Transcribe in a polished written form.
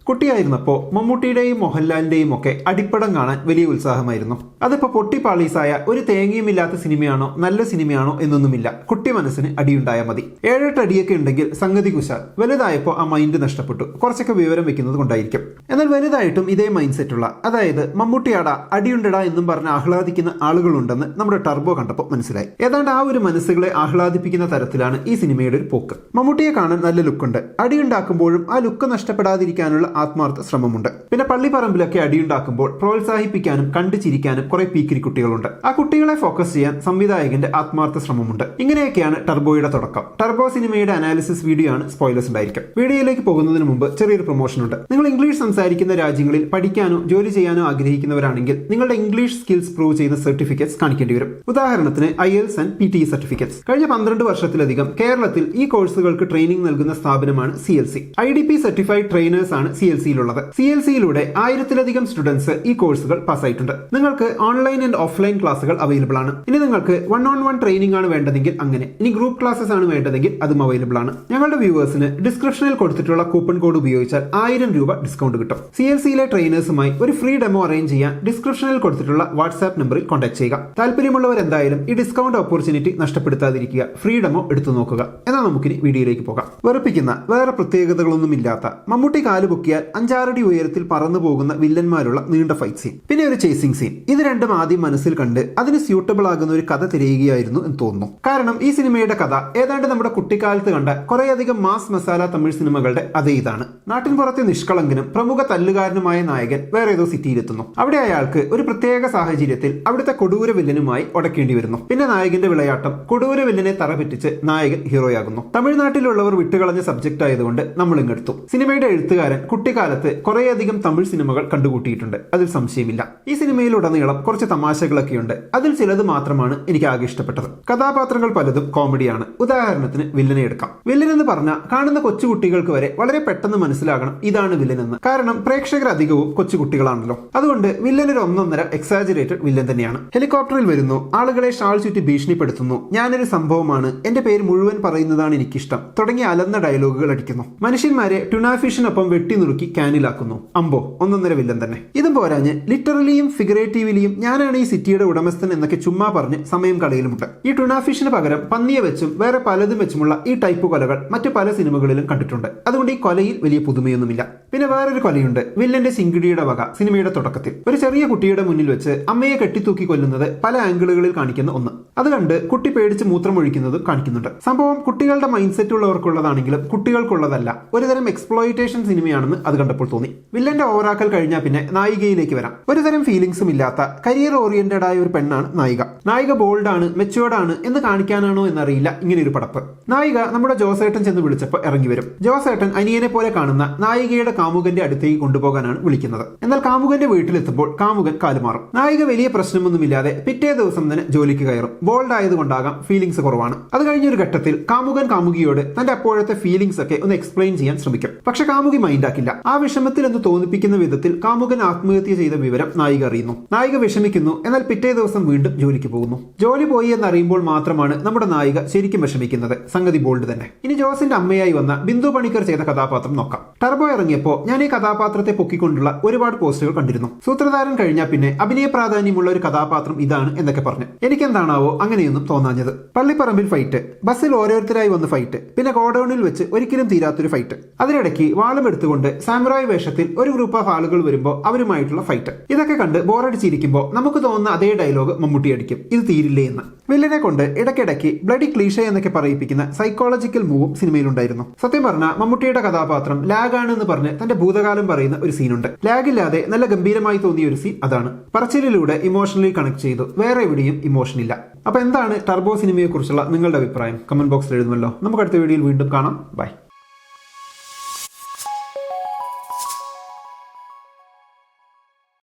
കുട്ടിയായിരുന്നപ്പോൾ മമ്മൂട്ടിയുടെയും മോഹൻലാലിന്റെയും ഒക്കെ അടിപ്പടം കാണാൻ വലിയ ഉത്സാഹമായിരുന്നു. അതിപ്പോ പൊട്ടിപ്പാളീസായ ഒരു തേങ്ങയുമില്ലാത്ത സിനിമയാണോ നല്ല സിനിമയാണോ എന്നൊന്നുമില്ല, കുട്ടി മനസ്സിന് അടിയുണ്ടായാൽ മതി. 7-8 അടിയൊക്കെ ഉണ്ടെങ്കിൽ സംഗതി കുശാൽ. വലുതായപ്പോൾ ആ മൈൻഡ് നഷ്ടപ്പെട്ടു, കുറച്ചൊക്കെ വിവരം വെക്കുന്നത് കൊണ്ടായിരിക്കും. എന്നാൽ വലുതായിട്ടും ഇതേ മൈൻഡ് സെറ്റുള്ള, അതായത് മമ്മൂട്ടിയാടാ അടിയുണ്ടടാ എന്നും പറഞ്ഞ് ആഹ്ലാദിക്കുന്ന ആളുകളുണ്ടെന്ന് നമ്മുടെ ടർബോ കണ്ടപ്പോൾ മനസ്സിലായി. ഏതാണ്ട് ആ ഒരു മനസ്സുകളെ ആഹ്ലാദിപ്പിക്കുന്ന തരത്തിലാണ് ഈ സിനിമയുടെ ഒരു പോക്ക്. മമ്മൂട്ടിയെ കാണാൻ നല്ല ലുക്കുണ്ട്, അടിയുണ്ടാക്കുമ്പോഴും ആ ലുക്ക് നഷ്ടപ്പെടാതിരിക്കാനുള്ള ആത്മാർത്ഥ ശ്രമമുണ്ട്. പിന്നെ പള്ളിപ്പറമ്പിലൊക്കെ അടിയുണ്ടാക്കുമ്പോൾ പ്രോത്സാഹിപ്പിക്കാനും കണ്ടു ചിരിക്കാനും കുറെ പീക്കിരി കുട്ടികളുണ്ട്. ആ കുട്ടികളെ ഫോക്കസ് ചെയ്യാൻ സംവിധായകന്റെ ആത്മാർത്ഥ ശ്രമമുണ്ട്. ഇങ്ങനെയൊക്കെയാണ് ടർബോയുടെ തുടക്കം. ടർബോ സിനിമയുടെ അനാലിസിസ് വീഡിയോ ആണ്, സ്പോയിലേഴ്സ് ഉണ്ടായിരിക്കും. വീഡിയോയിലേക്ക് പോകുന്നതിന് മുമ്പ് ചെറിയൊരു പ്രൊമോഷൻ ഉണ്ട്. നിങ്ങൾ ഇംഗ്ലീഷ് സംസാരിക്കുന്ന രാജ്യങ്ങളിൽ പഠിക്കാനോ ജോലി ചെയ്യാനോ ആഗ്രഹിക്കുന്നവരാണെങ്കിൽ നിങ്ങളുടെ ഇംഗ്ലീഷ് സ്കിൽസ് പ്രൂവ് ചെയ്യുന്ന സർട്ടിഫിക്കറ്റ്സ് കാണിക്കേണ്ടി വരും. ഉദാഹരണത്തിന് IELTS ആൻഡ് PTE സർട്ടിഫിക്കറ്റ്സ്. കഴിഞ്ഞ 12 വർഷത്തിലധികം കേരളത്തിൽ ഈ കോഴ്സുകൾക്ക് ട്രെയിനിങ് നൽകുന്ന സ്ഥാപനമാണ് CLC. IDP സർട്ടിഫൈഡ് ട്രെയിനേഴ്സ് ആണ് CLCയിലുള്ളത്. CLCയിലൂടെ 1000-ലധികം സ്റ്റുഡൻസ് ഈ കോഴ്സുകൾ പാസ്സായിട്ടുണ്ട്. നിങ്ങൾക്ക് ഓൺലൈൻ ആൻഡ് ഓഫ്ലൈൻ ക്ലാസുകൾ അവൈലബിൾ ആണ്. ഇനി നിങ്ങൾക്ക് 1-on-1 ട്രെയിനിങ് ആണ് വേണ്ടതെങ്കിൽ അങ്ങനെ, ഇനി ഗ്രൂപ്പ് ക്ലാസ്സസ് ആണ് വേണ്ടതെങ്കിൽ അതും അവൈലബിൾ ആണ്. ഞങ്ങളുടെ വ്യൂവേഴ്സിന് ഡിസ്ക്രിപ്ഷനിൽ കൊടുത്തിട്ടുള്ള കൂപ്പൺ കോഡ് ഉപയോഗിച്ചാൽ 1000 രൂപ ഡിസ്കൗണ്ട് കിട്ടും. CLCയിലെ ട്രെയിനേഴ്സുമായി ഒരു ഫ്രീ ഡെമോ അറേഞ്ച് ചെയ്യാൻ ഡിസ്ക്രിപ്ഷനിൽ കൊടുത്തിട്ടുള്ള വാട്സ്ആപ്പ് നമ്പറിൽ കോൺടാക്ട് ചെയ്യുക. താല്പര്യമുള്ളവർ എന്തായാലും ഈ ഡിസ്കൗണ്ട് ഓപ്പർച്യൂണിറ്റി നഷ്ടപ്പെടുത്താതിരിക്കുക, ഫ്രീ ഡെമോ എടുത്തു നോക്കുക. എന്നാൽ നമുക്കിനി വീഡിയോയിലേക്ക് പോകാം. വെറുപ്പിക്കുന്ന, വേറെ പ്രത്യേകതകളൊന്നുമില്ലാത്ത, മമ്മൂട്ടി കാലുപൊക്കിയാൽ 5-6 അടി ഉയരത്തിൽ പറന്നു പോകുന്ന വില്ലന്മാരുള്ള നീണ്ട ഫൈറ്റ് സീൻ, പിന്നെ ഒരു ചേസിംഗ് സീൻ. ഇത് രണ്ടും ആദ്യം മനസ്സിൽ കണ്ട് അതിന് സ്യൂട്ടബിൾ ആകുന്ന ഒരു കഥ തിരയുകയായിരുന്നു എന്ന് തോന്നുന്നു. കാരണം ഈ സിനിമയുടെ കഥ ഏതാണ്ട് നമ്മുടെ കുട്ടിക്കാലത്ത് കണ്ട കുറേയധികം മാസ് മസാല തമിഴ് സിനിമകളുടെ അതേ ഇതാണ്. നാട്ടിൻ പുറത്തെ നിഷ്കളങ്കനും പ്രമുഖ തല്ലുകാരനുമായ നായകൻ വേറെ ഏതോ സിറ്റിയിലെത്തുന്നു. അവിടെ അയാൾക്ക് ഒരു പ്രത്യേക സാഹചര്യത്തിൽ അവിടുത്തെ കൊടൂര വില്ലനുമായി ഉടക്കേണ്ടി വരുന്നു. പിന്നെ നായകന്റെ വിളയാട്ടം, കൊടൂര വില്ലനെ തറപറ്റിച്ച് നായകൻ ഹീറോയാകുന്നു. തമിഴ്നാട്ടിലുള്ളവർ വിട്ടുകളഞ്ഞ സബ്ജക്ട് ആയതുകൊണ്ട് നമ്മൾ ഇങ്ങെടുത്തു. സിനിമയുടെ എഴുത്തുകാരൻ കുട്ടിക്കാലത്ത് കുറേയധികം തമിഴ് സിനിമകൾ കണ്ടുകൂട്ടിയിട്ടുണ്ട്, അതിൽ സംശയമില്ല. ഈ സിനിമയിലുടനീളം കുറച്ച് തമാശകളൊക്കെയുണ്ട്, അതിൽ ചിലത് മാത്രമാണ് എനിക്ക് ആകെ ഇഷ്ടപ്പെട്ടത്. കഥാപാത്രങ്ങൾ പലതും കോമഡിയാണ്. ഉദാഹരണത്തിന് വില്ലനെ എടുക്കാം. വില്ലൻ എന്ന് പറഞ്ഞാൽ കാണുന്ന കൊച്ചുകുട്ടികൾക്ക് വരെ വളരെ പെട്ടെന്ന് മനസ്സിലാകണം ഇതാണ് വില്ലൻ എന്ന്. കാരണം പ്രേക്ഷകർ അധികവും കൊച്ചുകുട്ടികളാണല്ലോ. അതുകൊണ്ട് വില്ലൻ ഒരു ഒന്നൊന്നര എക്സാജറേറ്റഡ് വില്ലൻ തന്നെയാണ്. ഹെലികോപ്റ്ററിൽ വരുന്നു, ആളുകളെ ഷാൾ ചുറ്റി ഭീഷണിപ്പെടുത്തുന്നു, ഞാനൊരു സംഭവമാണ്, എന്റെ പേര് മുഴുവൻ പറയുന്നതാണ് എനിക്കിഷ്ടം തുടങ്ങി അലന്ന ഡയലോഗുകൾ അടിക്കുന്നു. മനുഷ്യന്മാരെ ട്യൂണാഫിഷിനൊപ്പം വെട്ടി നുറുക്കി ക്യാനിലാക്കുന്നു. അമ്പോ, ഒന്നൊന്നര വില്ലൻ തന്നെ. ഇതും പോരാഞ്ഞ് ലിറ്ററലിയും ഫിഗറേറ്റീവ്ലിയും ഞാനാണ് ഈ സിറ്റിയുടെ ഉടമസ്ഥൻ എന്നൊക്കെ ചുമ്മാ പറഞ്ഞ് സമയം കളയിലുമുണ്ട്. ഈ ട്യൂണാഫിഷിന് പകരം പന്നിയെ വെച്ചും വേറെ പലതും വെച്ചുമുള്ള ഈ ടൈപ്പ് കൊലകൾ മറ്റു പല സിനിമകളിലും കണ്ടിട്ടുണ്ട്. അതുകൊണ്ട് ഈ കൊലയിൽ വലിയ പുതുമയൊന്നുമില്ല. പിന്നെ വേറൊരു കൊലയുണ്ട്, വില്ലന്റെ സിങ്കിടിയുടെ വക. സിനിമയുടെ തുടക്കത്തിൽ ഒരു ചെറിയ കുട്ടിയുടെ മുന്നിൽ വെച്ച് അമ്മയെ കെട്ടിത്തൂക്കി കൊല്ലുന്നത് പല ആംഗിളുകളിൽ കാണിക്കുന്ന ഒന്ന്. അത് കണ്ട് കുട്ടി പേടിച്ച് മൂത്രമൊഴിക്കുന്നതും കാണിക്കുന്നുണ്ട്. സംഭവം കുട്ടികളുടെ മൈൻഡ് സെറ്റ് ഉള്ളവർക്കുള്ളതാണെങ്കിലും കുട്ടികൾക്കുള്ളതല്ല. ഒരുതരം എക്സ്പ്ലോയിറ്റേഷൻ സിനിമയാണെന്ന് അത് കണ്ടപ്പോൾ തോന്നി. വില്ലന്റെ ഓവറാക്കൽ കഴിഞ്ഞാൽ പിന്നെ നായികയിലേക്ക് വരാം. ഒരുതരം ഫീലിംഗ്സും ഇല്ലാത്ത കരിയർ ഓറിയന്റഡ് ആയ ഒരു പെണ്ണാണ് നായിക. നായിക ബോൾഡ് ആണ്, മെച്ചുവേർഡ് ആണ് എന്ന് കാണിക്കാനാണോ എന്നറിയില്ല ഇങ്ങനെ ഒരു പടപ്പ്. നായിക നമ്മുടെ ജോസേട്ടൻ ചെന്ന് വിളിച്ചപ്പോൾ ഇറങ്ങി വരും. ജോസേട്ടൻ അനിയനെ പോലെ കാണുന്ന നായികയുടെ കാമുകന്റെ അടുത്തേക്ക് കൊണ്ടുപോകാനാണ് വിളിക്കുന്നത്. എന്നാൽ കാമുകന്റെ വീട്ടിലെത്തുമ്പോൾ കാമുകൻ കാലുമാറും. നായിക വലിയ പ്രശ്നമൊന്നുമില്ലാതെ പിറ്റേ ദിവസം തന്നെ ജോലിക്ക് കയറും. ബോൾഡ് ആയതുകൊണ്ടാകാം ഫീലിംഗ്സ് കുറവാണ്. അത് കഴിഞ്ഞൊരു ഘട്ടത്തിൽ കാമുകൻ കാമുകിയോട് തന്റെ അപ്പോഴത്തെ ഫീലിംഗ്സ് ഒക്കെ ഒന്ന് എക്സ്പ്ലെയിൻ ചെയ്യാൻ ശ്രമിക്കും. പക്ഷെ കാമുകി മൈൻഡാക്കില്ല. ആ വിഷമത്തിൽ എന്ന് തോന്നിപ്പിക്കുന്ന വിധത്തിൽ കാമുകൻ ആത്മഹത്യ ചെയ്ത വിവരം നായിക അറിയുന്നു. നായിക വിഷമിക്കുന്നു. എന്നാൽ പിറ്റേ ദിവസം വീണ്ടും ജോലിക്ക് പോകുന്നു. ജോലി പോയി എന്നറിയുമ്പോൾ മാത്രമാണ് നമ്മുടെ നായിക ശരിക്കും വിഷമിക്കുന്നത്. സംഗതി ബോൾഡ് തന്നെ. ഇനി ജോസിന്റെ അമ്മയായി വന്ന ബിന്ദു പണിക്കർ ചെയ്ത കഥാപാത്രം നോക്കാം. ടർബോ ഇറങ്ങിയപ്പോൾ ഞാൻ ഈ കഥാപാത്രത്തെ പൊക്കിക്കൊണ്ടുള്ള ഒരുപാട് പോസ്റ്റുകൾ കണ്ടിരുന്നു. സൂത്രധാരൻ കഴിഞ്ഞാൽ പിന്നെ അഭിനയ പ്രാധാന്യമുള്ള ഒരു കഥാപാത്രം ഇതാണ് എന്നൊക്കെ പറഞ്ഞു. എനിക്കെന്താണാവോ അങ്ങനെയൊന്നും തോന്നാഞ്ഞത്. പള്ളിപ്പറമ്പിൽ ഫൈറ്റ്, ബസ്സിൽ ഓരോരുത്തരായി വന്ന് ഫൈറ്റ്, പിന്നെ ഗോഡൌണിൽ വെച്ച് ഒരിക്കലും തീരാത്തൊരു ഫൈറ്റ്, അതിനിടയ്ക്ക് വാളും എടുത്തുകൊണ്ട് സാമുറായ് വേഷത്തിൽ ഒരു ഗ്രൂപ്പ് ഓഫ് ആളുകൾ വരുമ്പോൾ അവരുമായിട്ടുള്ള ഫൈറ്റ്. ഇതൊക്കെ കണ്ട് ബോറടിച്ചിരിക്കുമ്പോൾ നമുക്ക് തോന്നുന്ന അതേ ഡയലോഗ് മമ്മൂട്ടി അടിക്കും, ഇത് തീരില്ലേ എന്ന്. വില്ലനെ കൊണ്ട് ഇടയ്ക്കിടയ്ക്ക് ബ്ലഡി ക്ലീഷേ എന്നൊക്കെ പറയിപ്പിക്കുന്ന സൈക്കോളജിക്കൽ മൂവും സിനിമയിലുണ്ടായിരുന്നു. സത്യം പറഞ്ഞാൽ മമ്മൂട്ടിയുടെ കഥാപാത്രം ലാഗാണ് എന്ന് പറഞ്ഞ് തന്റെ ഭൂതകാലം പറയുന്ന ഒരു സീനുണ്ട്. ലാഗില്ലാതെ നല്ല ഗംഭീരമായി തോന്നിയ ഒരു സീൻ അതാണ്. പറച്ചിലിലൂടെ ഇമോഷണലി കണക്ട് ചെയ്തു. വേറെ എവിടെയും ഇമോഷൻ ഇല്ല. അപ്പൊ എന്താണ് ടർബോ സിനിമയെ കുറിച്ചുള്ള നിങ്ങളുടെ അഭിപ്രായം? കമന്റ് ബോക്സിൽ എഴുതുമല്ലോ. നമുക്ക് അടുത്ത വീഡിയോയിൽ വീണ്ടും കാണാം. ബൈ.